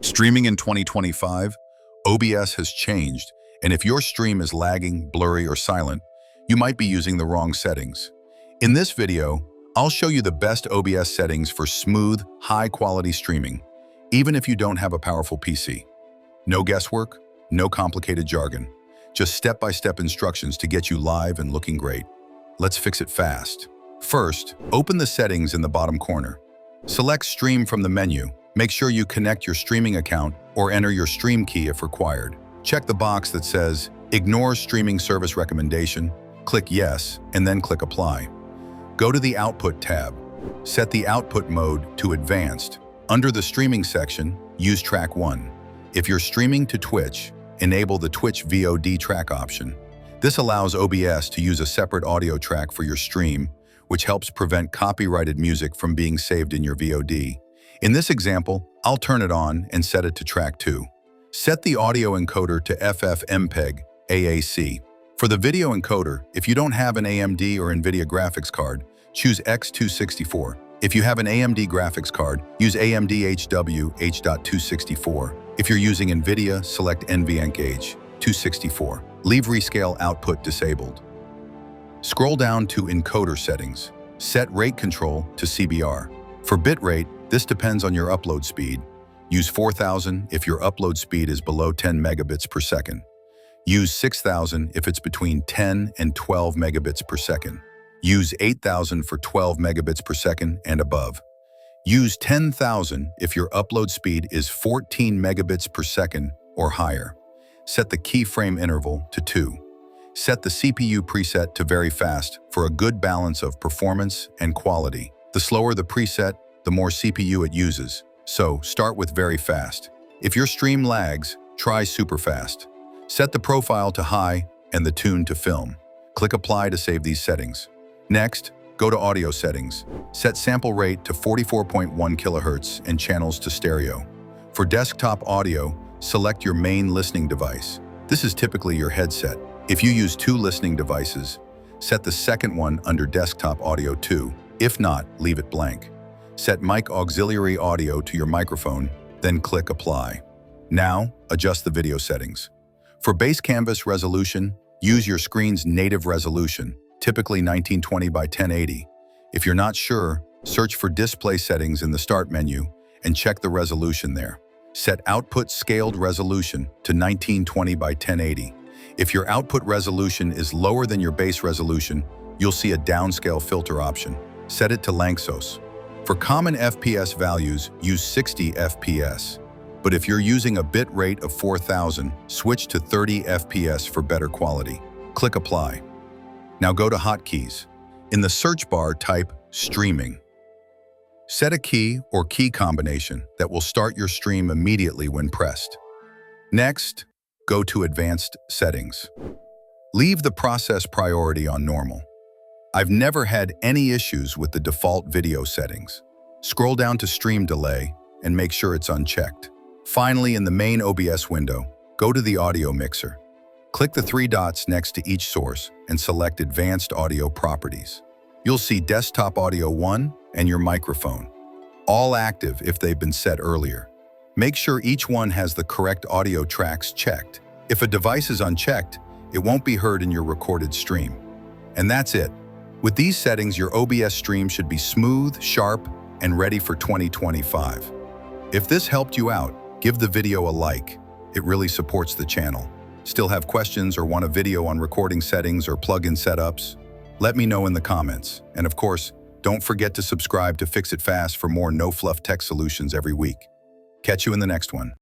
Streaming in 2025, OBS has changed, and if your stream is lagging, blurry, or silent, you might be using the wrong settings. In this video, I'll show you the best OBS settings for smooth, high-quality streaming, even if you don't have a powerful PC. No guesswork, no complicated jargon, just step-by-step instructions to get you live and looking great. Let's fix it fast. First, open the settings in the bottom corner. Select Stream from the menu. Make sure you connect your streaming account or enter your stream key if required. Check the box that says Ignore Streaming Service Recommendation, click Yes, and then click Apply. Go to the Output tab. Set the output mode to Advanced. Under the Streaming section, use Track 1. If you're streaming to Twitch, enable the Twitch VOD track option. This allows OBS to use a separate audio track for your stream, which helps prevent copyrighted music from being saved in your VOD. In this example, I'll turn it on and set it to track 2. Set the audio encoder to FFmpeg AAC. For the video encoder, if you don't have an AMD or NVIDIA graphics card, choose X264. If you have an AMD graphics card, use AMD HW H.264. If you're using NVIDIA, select NVENC H.264. Leave Rescale Output disabled. Scroll down to Encoder Settings. Set Rate Control to CBR. For bitrate, this depends on your upload speed. Use 4000 if your upload speed is below 10 megabits per second. Use 6000 if it's between 10 and 12 megabits per second. Use 8000 for 12 megabits per second and above. Use 10,000 if your upload speed is 14 megabits per second or higher. Set the keyframe interval to 2. Set the CPU preset to very fast for a good balance of performance and quality. The slower the preset, the more CPU it uses, so start with very fast. If your stream lags, try super fast. Set the profile to high and the tune to film. Click Apply to save these settings. Next, go to Audio Settings. Set sample rate to 44.1 kHz and channels to stereo. For desktop audio, select your main listening device. This is typically your headset. If you use 2 listening devices, set the second one under Desktop Audio 2. If not, leave it blank. Set Mic Auxiliary Audio to your microphone, then click Apply. Now, adjust the video settings. For base canvas resolution, use your screen's native resolution, typically 1920 by 1080. If you're not sure, search for Display Settings in the Start menu and check the resolution there. Set Output Scaled Resolution to 1920 by 1080. If your output resolution is lower than your base resolution, you'll see a downscale filter option. Set it to Lanczos. For common FPS values, use 60 FPS. But if you're using a bit rate of 4000, switch to 30 FPS for better quality. Click Apply. Now go to Hotkeys. In the search bar, type Streaming. Set a key or key combination that will start your stream immediately when pressed. Next, go to Advanced Settings. Leave the process priority on Normal. I've never had any issues with the default video settings. Scroll down to Stream Delay and make sure it's unchecked. Finally, in the main OBS window, go to the Audio Mixer. Click the 3 dots next to each source and select Advanced Audio Properties. You'll see Desktop Audio 1 and your microphone, all active if they've been set earlier. Make sure each one has the correct audio tracks checked. If a device is unchecked, it won't be heard in your recorded stream. And that's it. With these settings, your OBS stream should be smooth, sharp, and ready for 2025. If this helped you out, give the video a like. It really supports the channel. Still have questions or want a video on recording settings or plugin setups? Let me know in the comments. And of course, don't forget to subscribe to Fix It Fast for more no-fluff tech solutions every week. Catch you in the next one.